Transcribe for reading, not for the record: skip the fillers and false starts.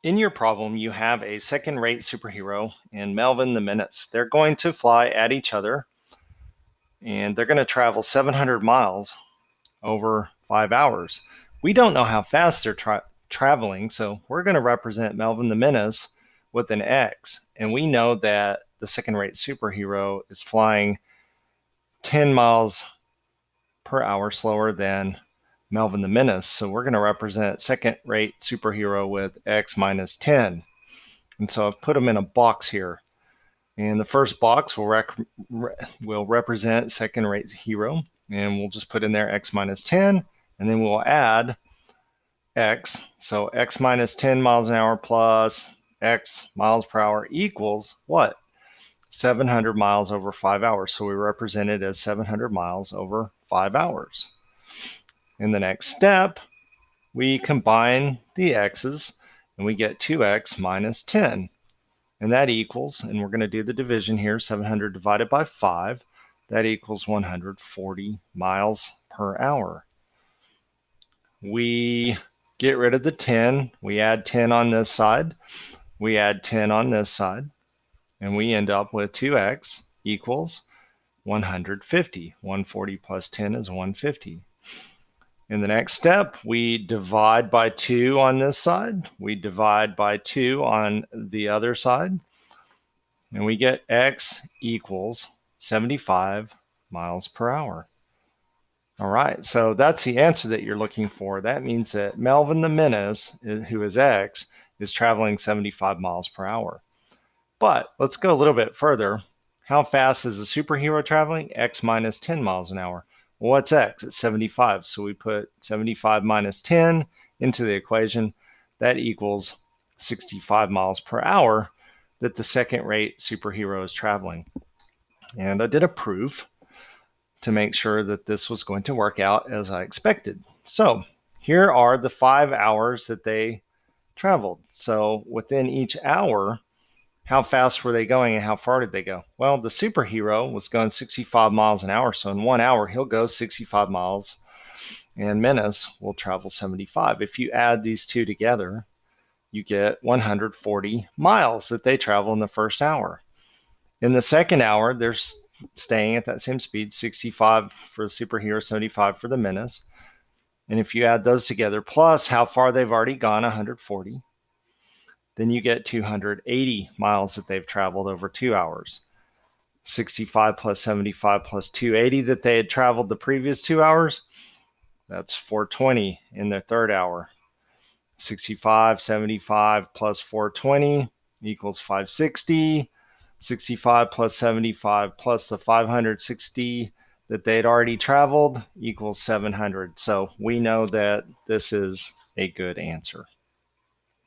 In your problem, you have a second-rate superhero and Melvin the Menace. They're going to fly at each other, and they're going to travel 700 miles over 5 hours. We don't know how fast they're traveling, so we're going to represent Melvin the Menace with an X. And we know that the second-rate superhero is flying 10 miles per hour slower than Melvin the Menace. So we're going to represent second-rate superhero with X minus 10. And so I've put them in a box here. And the first box will represent second-rate hero. And we'll just put in there X minus 10. And then we'll add X. So X minus 10 miles an hour plus X miles per hour equals what? 700 miles over 5 hours. So we represent it as 700 miles over 5 hours. In the next step, we combine the x's and we get 2x minus 10. And that equals, and we're going to do the division here, 700 divided by 5, that equals 140 miles per hour. We get rid of the 10. We add 10 on this side. We add 10 on this side. And we end up with 2x equals 150. 140 plus 10 is 150. In the next step, we divide by 2 on this side. We divide by 2 on the other side. And we get x equals 75 miles per hour. All right, so that's the answer that you're looking for. That means that Melvin the Menace, who is x, is traveling 75 miles per hour. But let's go a little bit further. How fast is the superhero traveling? X minus 10 miles an hour. Well, what's x? It's 75. So we put 75 minus 10 into the equation. That equals 65 miles per hour that the second-rate superhero is traveling. And I did a proof to make sure that this was going to work out as I expected. So here are the 5 hours that they traveled. So within each hour, how fast were they going and how far did they go? Well, the superhero was going 65 miles an hour. So in 1 hour, he'll go 65 miles and Menace will travel 75. If you add these two together, you get 140 miles that they travel in the first hour. In the second hour, they're staying at that same speed, 65 for the superhero, 75 for the Menace. And if you add those together, plus how far they've already gone, 140, then you get 280 miles that they've traveled over 2 hours. 65 plus 75 plus 280 that they had traveled the previous 2 hours, that's 420 in their third hour. 65, 75 plus 420 equals 560. 65 plus 75 plus the 560 that they'd already traveled equals 700. So we know that this is a good answer.